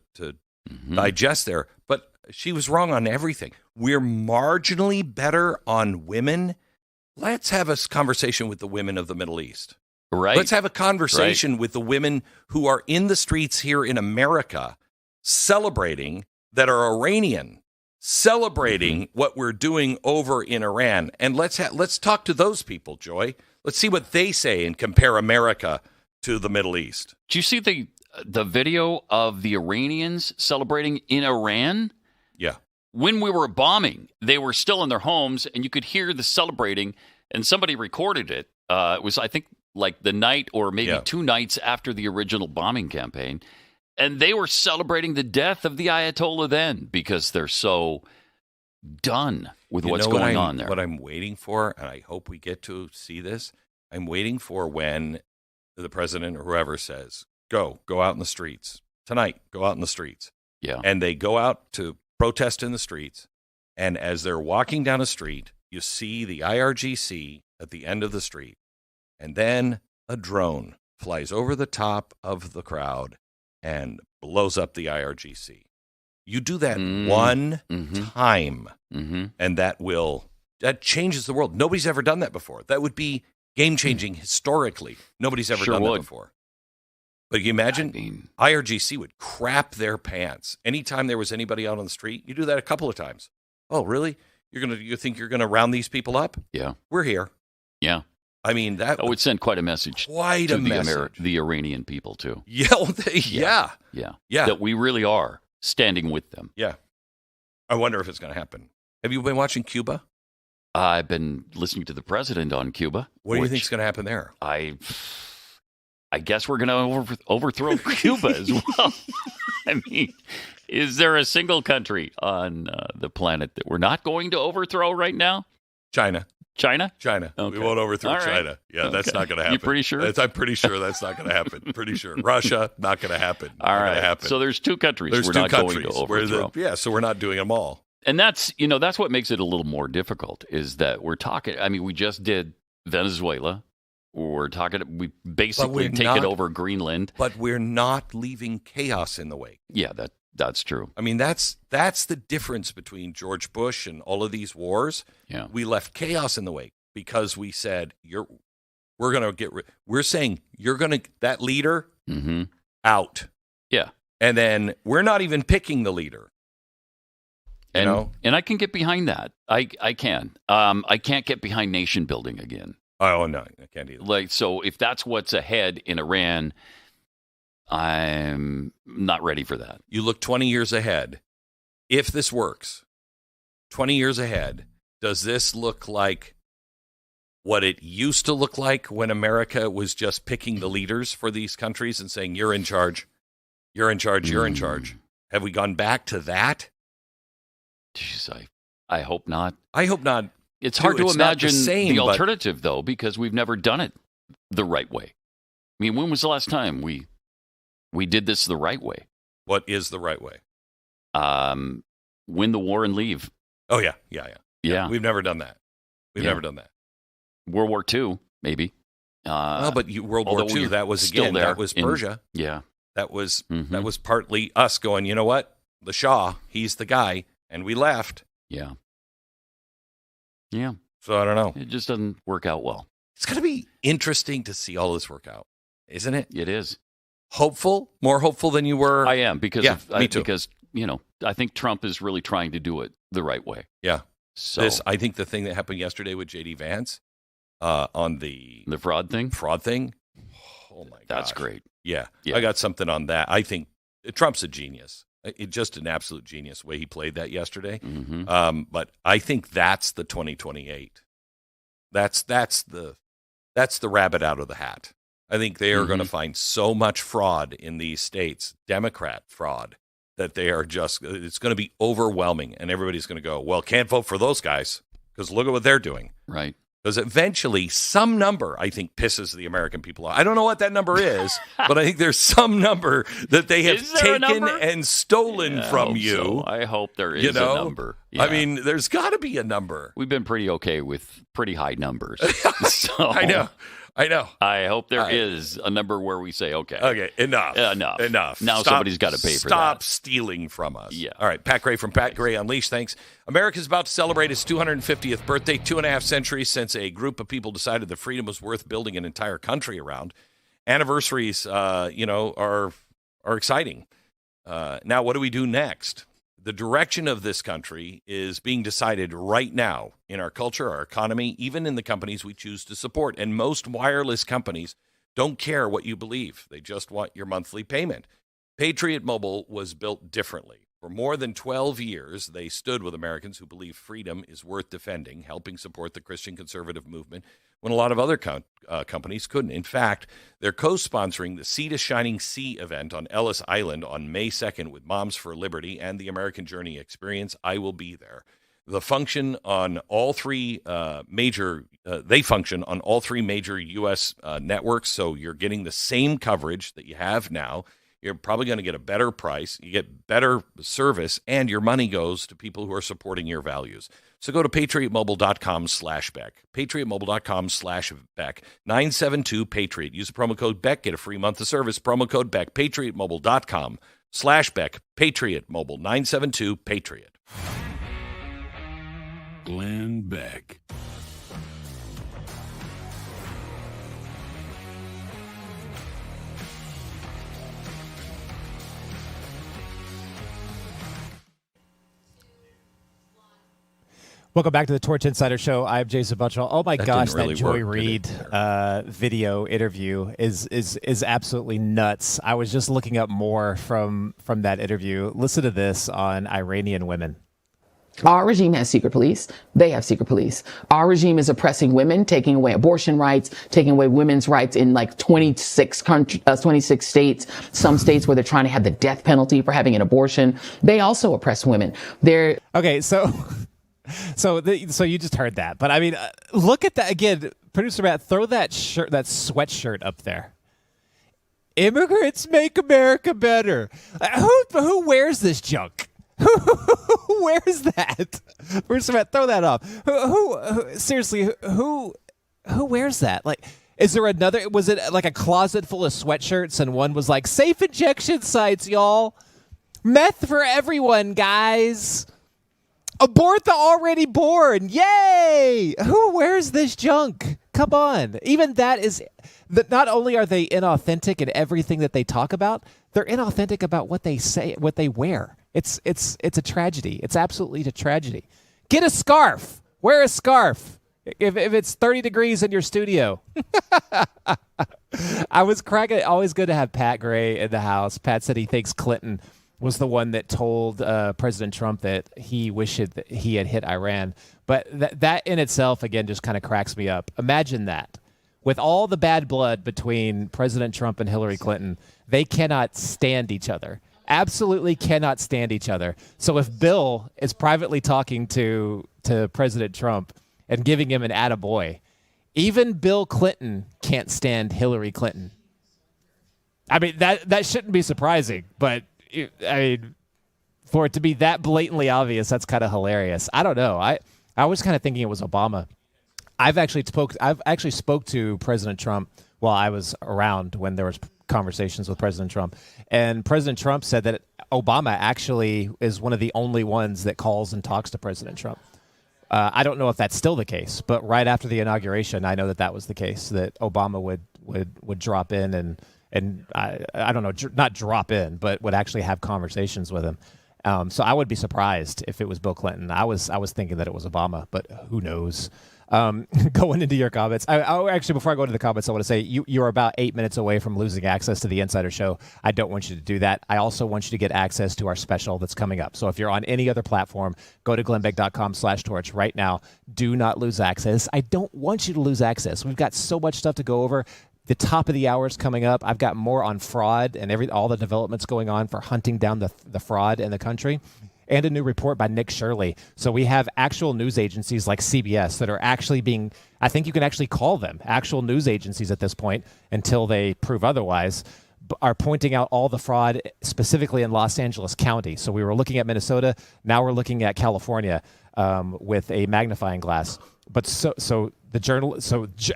Speaker 1: digest there. But she was wrong on everything. We're marginally better on women. Let's have a conversation with the women of the Middle East.
Speaker 4: Right.
Speaker 1: Let's have a conversation with the women who are in the streets here in America celebrating that are Iranian, celebrating what we're doing over in Iran. And let's talk to those people, Joy. Let's see what they say and compare America to the Middle East.
Speaker 4: Do you see the video of the Iranians celebrating in Iran?
Speaker 1: Yeah.
Speaker 4: When we were bombing, they were still in their homes, and you could hear the celebrating, and somebody recorded it. It was, I think, like the night or maybe 2 nights after the original bombing campaign. And they were celebrating the death of the Ayatollah then because they're so done with what's going on there.
Speaker 1: What I'm waiting for, and I hope we get to see this, I'm waiting for when the president or whoever says, go out in the streets. Tonight, go out in the streets.
Speaker 4: Yeah.
Speaker 1: And they go out to protest in the streets. And as they're walking down a street, you see the IRGC at the end of the street. And then a drone flies over the top of the crowd and blows up the IRGC. You do that one time, and that changes the world. Nobody's ever done that before. That would be game-changing historically. Nobody's ever done that before. But you imagine IRGC would crap their pants. Anytime there was anybody out on the street, you do that a couple of times. Oh, really? You think you're gonna round these people up?
Speaker 4: Yeah.
Speaker 1: We're here.
Speaker 4: Yeah.
Speaker 1: I mean, that
Speaker 4: would send quite a message to the Iranian people, too.
Speaker 1: Yeah.
Speaker 4: That we really are standing with them.
Speaker 1: Yeah. I wonder if it's going to happen. Have you been watching Cuba?
Speaker 4: I've been listening to the president on Cuba.
Speaker 1: What do you think is going to happen there?
Speaker 4: I guess we're going to overthrow Cuba as well. I mean, is there a single country on the planet that we're not going to overthrow right now?
Speaker 1: China.
Speaker 4: Okay.
Speaker 1: We won't overthrow China. Yeah, that's not going to happen.
Speaker 4: You pretty sure?
Speaker 1: I'm pretty sure that's not going to happen. Pretty sure. Russia, not going to happen.
Speaker 4: All right. So there's 2 countries we're not going to overthrow.
Speaker 1: So we're not doing them all.
Speaker 4: And that's what makes it a little more difficult is that we're talking. I mean, we just did Venezuela. We basically taken over Greenland.
Speaker 1: But we're not leaving chaos in the wake.
Speaker 4: Yeah, that's true.
Speaker 1: I mean, that's the difference between George Bush and all of these wars.
Speaker 4: Yeah.
Speaker 1: We left chaos in the wake because we said we're saying you're going to that leader out.
Speaker 4: Yeah.
Speaker 1: And then we're not even picking the leader.
Speaker 4: And I can get behind that. I can. I can't get behind nation building again.
Speaker 1: Oh no, I can't either.
Speaker 4: So if that's what's ahead in Iran, I'm not ready for that.
Speaker 1: You look 20 years ahead. If this works, 20 years ahead, does this look like what it used to look like when America was just picking the leaders for these countries and saying, you're in charge, you're in charge, you're in charge? Have we gone back to that?
Speaker 4: Jeez, I hope not.
Speaker 1: I hope not.
Speaker 4: It's hard to imagine the
Speaker 1: but
Speaker 4: alternative, though, because we've never done it the right way. I mean, when was the last time we did this the right way?
Speaker 1: What is the right way?
Speaker 4: Win the war and leave.
Speaker 1: Oh, yeah. We've never done that. We've never done that.
Speaker 4: World War II, maybe.
Speaker 1: But World War II, that was, again, that was Persia. That was that was partly us going, you know what? The Shah, he's the guy, and we left.
Speaker 4: Yeah.
Speaker 1: So I don't know.
Speaker 4: It just doesn't work out well.
Speaker 1: It's going to be interesting to see all this work out, isn't it?
Speaker 4: It is.
Speaker 1: Hopeful? More hopeful than you were?
Speaker 4: I am, because
Speaker 1: me too.
Speaker 4: Because, I think Trump is really trying to do it the right way.
Speaker 1: Yeah.
Speaker 4: So
Speaker 1: I think the thing that happened yesterday with J.D. Vance on the
Speaker 4: fraud thing.
Speaker 1: Oh, my God.
Speaker 4: That's great.
Speaker 1: Yeah. I got something on that. I think Trump's a genius. Just an absolute genius way he played that yesterday. But I think that's the 2028. That's the rabbit out of the hat. I think they are going to find so much fraud in these states, Democrat fraud, that they are it's going to be overwhelming. And everybody's going to go, well, can't vote for those guys because look at what they're doing.
Speaker 4: Right.
Speaker 1: Because eventually some number, I think, pisses the American people off. I don't know what that number is, but I think there's some number that they have taken and stolen from you.
Speaker 4: So. I hope there is a number. Yeah.
Speaker 1: I mean, there's got to be a number.
Speaker 4: We've been pretty okay with pretty high numbers. So
Speaker 1: I know.
Speaker 4: I hope there is a number where we say,
Speaker 1: okay, enough.
Speaker 4: Now somebody's got to pay for that.
Speaker 1: Stop stealing from us.
Speaker 4: Yeah.
Speaker 1: All right, Pat Gray from Pat Gray Unleashed. Thanks. America's about to celebrate its 250th birthday, 2.5 centuries since a group of people decided that freedom was worth building an entire country around. Anniversaries, are exciting. Now, what do we do next? The direction of this country is being decided right now in our culture, our economy, even in the companies we choose to support. And most wireless companies don't care what you believe. They just want your monthly payment. Patriot Mobile was built differently. For more than 12 years, they stood with Americans who believe freedom is worth defending, helping support the Christian conservative movement when a lot of other companies couldn't. In fact, they're co-sponsoring the Sea to Shining Sea event on Ellis Island on May 2nd with Moms for Liberty and the American Journey Experience. I will be there. They function on all three major U.S. networks, so you're getting the same coverage that you have now. You're probably going to get a better price, you get better service, and your money goes to people who are supporting your values. So go to patriotmobile.com/Beck. Patriotmobile.com/Beck. 972-PATRIOT. Use the promo code Beck. Get a free month of service. Promo code Beck. Patriotmobile.com/Beck. Patriot Mobile. 972-PATRIOT.
Speaker 6: Glenn Beck.
Speaker 2: Welcome back to the Torch Insider Show. I'm Jason Butchell. Oh my gosh,
Speaker 1: really
Speaker 2: that Joy
Speaker 1: work,
Speaker 2: Reid video interview is absolutely nuts. I was just looking up more from that interview. Listen to this on Iranian women.
Speaker 5: Our regime has secret police. They have secret police. Our regime is oppressing women, taking away abortion rights, taking away women's rights in like 26 states, some states where they're trying to have the death penalty for having an abortion. They also oppress women.
Speaker 2: Okay, so you just heard that, but I mean, look at that again, producer Matt. Throw that sweatshirt up there. Immigrants make America better. Who wears this junk? Who wears that? Producer Matt, throw that up. Seriously? Who wears that? Like, is there another? Was it like a closet full of sweatshirts, and one was like safe injection sites, y'all? Meth for everyone, guys. Abort the already born. Yay! Who wears this junk? Come on. Even that is... Not only are they inauthentic in everything that they talk about, they're inauthentic about what they say, what they wear. It's a tragedy. It's absolutely a tragedy. Get a scarf. Wear a scarf. If it's 30 degrees in your studio. I was cracking. Always good to have Pat Gray in the house. Pat said he thinks Clinton was the one that told President Trump that he wished that he had hit Iran. But that in itself, again, just kind of cracks me up. Imagine that. With all the bad blood between President Trump and Hillary Clinton, they cannot stand each other. Absolutely cannot stand each other. So if Bill is privately talking to President Trump and giving him an attaboy, even Bill Clinton can't stand Hillary Clinton. I mean, that shouldn't be surprising, but for it to be that blatantly obvious, that's kind of hilarious. I don't know. I was kind of thinking it was Obama. I've actually spoke to President Trump while I was around when there was conversations with President Trump, and President Trump said that Obama actually is one of the only ones that calls and talks to President Trump. I don't know if that's still the case, but right after the inauguration, I know that was the case, that Obama would drop in and I don't know, not drop in, but would actually have conversations with him. So I would be surprised if it was Bill Clinton. I was thinking that it was Obama, but who knows? Going into your comments, actually, before I go into the comments, I want to say you're about 8 minutes away from losing access to the Insider Show. I don't want you to do that. I also want you to get access to our special that's coming up. So if you're on any other platform, go to glennbeck.com/torch right now. Do not lose access. I don't want you to lose access. We've got so much stuff to go over. The top of the hour is coming up. I've got more on fraud and all the developments going on for hunting down the fraud in the country, and a new report by Nick Shirley. So we have actual news agencies like CBS that are actually being, I think you can actually call them actual news agencies at this point until they prove otherwise, are pointing out all the fraud specifically in Los Angeles County. So we were looking at Minnesota. Now we're looking at California with a magnifying glass. But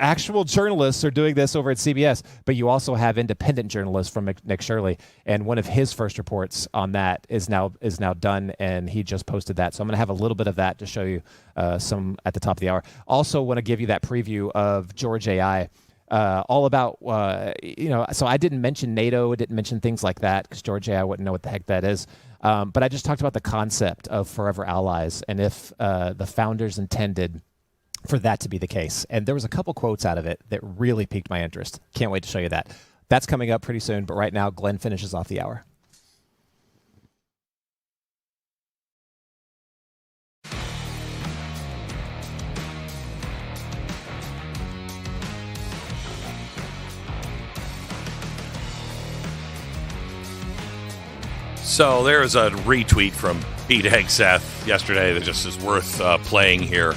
Speaker 2: actual journalists are doing this over at CBS, but you also have independent journalists from Nick Shirley, and one of his first reports on that is now done, and he just posted that. So I'm going to have a little bit of that to show you some at the top of the hour. Also want to give you that preview of George AI, all about So I didn't mention NATO, I didn't mention things like that because George AI wouldn't know what the heck that is. But I just talked about the concept of forever allies, and if the founders intended for that to be the case. And there was a couple quotes out of it that really piqued my interest. Can't wait to show you that. That's coming up pretty soon, but right now, Glenn finishes off the hour.
Speaker 1: So there's a retweet from Pete Hegseth yesterday that just is worth playing here.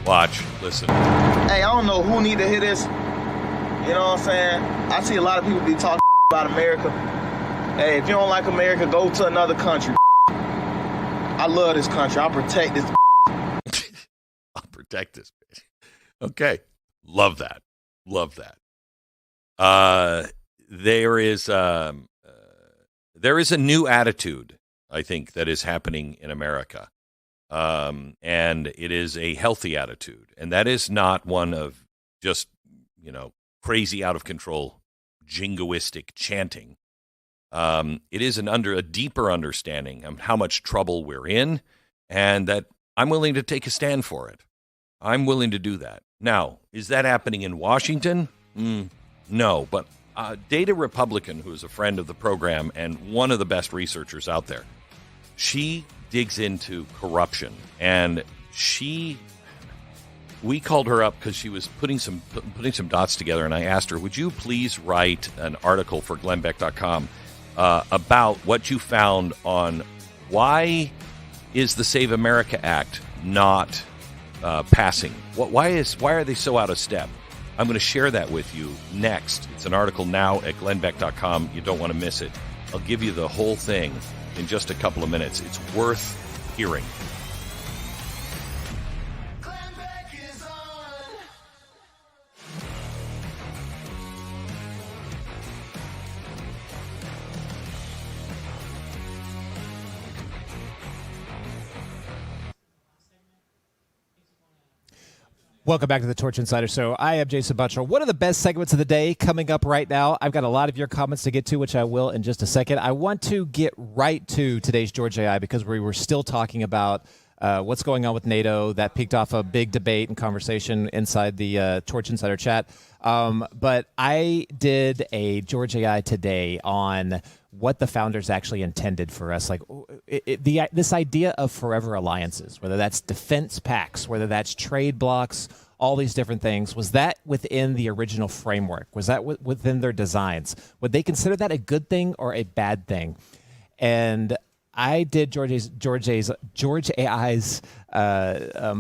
Speaker 1: Watch, listen.
Speaker 7: Hey, I don't know who need to hear this. You know what I'm saying? I see a lot of people be talking about America. Hey, if you don't like America, go to another country. I love this country. I'll protect this.
Speaker 1: I'll protect this bitch. Okay. Love that. Love that. There is a new attitude, I think, that is happening in America. And it is a healthy attitude. And that is not one of just, crazy out of control jingoistic chanting. It is a deeper understanding of how much trouble we're in, and that I'm willing to take a stand for it. I'm willing to do that. Now, is that happening in Washington? No, but Data Republican, who is a friend of the program and one of the best researchers out there, she digs into corruption, and we called her up because she was putting some dots together, and I asked her, would you please write an article for glennbeck.com about what you found on why is the Save America Act not passing? Why are they so out of step? I'm going to share that with you next. It's an article now at glennbeck.com. You don't want to miss it. I'll give you the whole thing in just a couple of minutes. It's worth hearing.
Speaker 2: Welcome back to the Torch Insider Show. I am Jason Buttrell. One of the best segments of the day coming up right now. I've got a lot of your comments to get to, which I will in just a second. I want to get right to today's George AI because we were still talking about what's going on with NATO. That picked off a big debate and conversation inside the Torch Insider chat. But I did a George AI today on what the founders actually intended for us. Like this idea of forever alliances, whether that's defense pacts, whether that's trade blocks, all these different things. Was that within the original framework? Was that within their designs? Would they consider that a good thing or a bad thing? And I did George AI's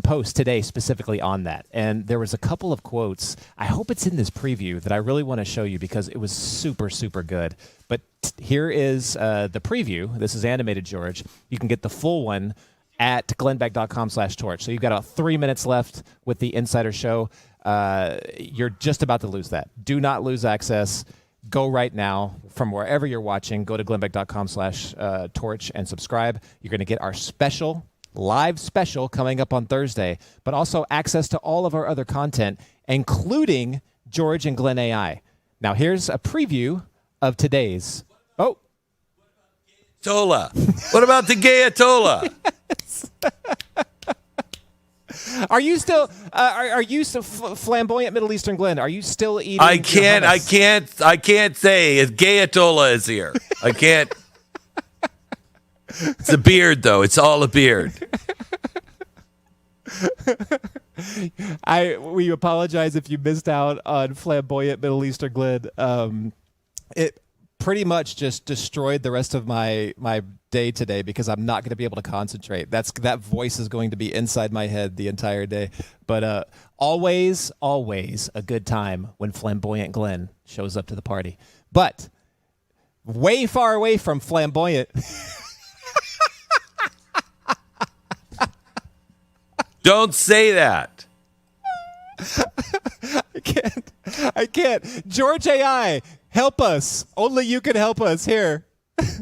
Speaker 2: post today specifically on that. And there was a couple of quotes. I hope it's in this preview that I really want to show you because it was super, super good. But here is the preview. This is animated George. You can get the full one at glennbeck.com/torch. So you've got 3 minutes left with the Insider Show. You're just about to lose that. Do not lose access. Go right now from wherever you're watching. Go to glennbeck.com/torch and subscribe. You're going to get our live special coming up on Thursday, but also access to all of our other content, including George and Glenn AI. Now, here's a preview of today's. Oh.
Speaker 1: Ayatollah. What about the gay Ayatollah?
Speaker 2: Yes. Are you still flamboyant Middle Eastern Glenn? Are you still eating?
Speaker 1: I can't say if gay Ayatollah is here. I can't. It's a beard, though. It's all a beard.
Speaker 2: We apologize if you missed out on flamboyant Middle Eastern Glenn. It pretty much just destroyed the rest of my day today because I'm not going to be able to concentrate. That voice is going to be inside my head the entire day. But always a good time when flamboyant Glenn shows up to the party. But way far away from flamboyant.
Speaker 1: Don't say that.
Speaker 2: I can't. George AI, help us. Only you can help us here.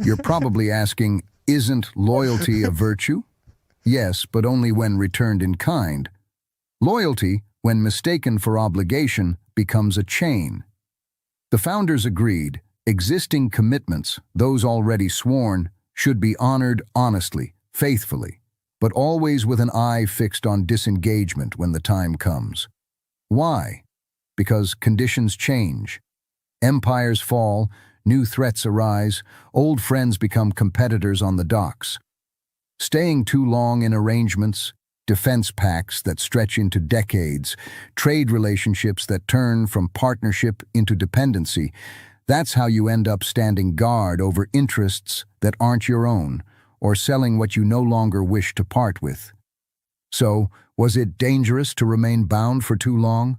Speaker 8: You're probably asking, isn't loyalty a virtue? Yes, but only when returned in kind. Loyalty, when mistaken for obligation, becomes a chain. The founders agreed, existing commitments, those already sworn, should be honored honestly, faithfully, but always with an eye fixed on disengagement when the time comes. Why? Because conditions change. Empires fall, new threats arise, old friends become competitors on the docks. Staying too long in arrangements, defense pacts that stretch into decades, trade relationships that turn from partnership into dependency, that's how you end up standing guard over interests that aren't your own, or selling what you no longer wish to part with. So, was it dangerous to remain bound for too long?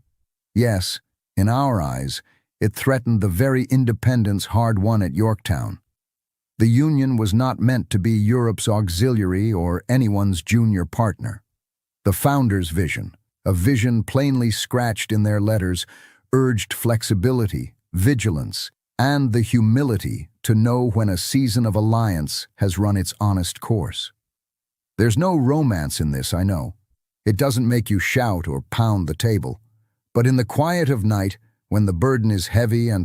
Speaker 8: Yes, in our eyes, it threatened the very independence hard-won at Yorktown. The Union was not meant to be Europe's auxiliary or anyone's junior partner. The founders' vision, a vision plainly scratched in their letters, urged flexibility, vigilance, and the humility to know when a season of alliance has run its honest course. There's no romance in this, I know. It doesn't make you shout or pound the table. But in the quiet of night, when the burden is heavy and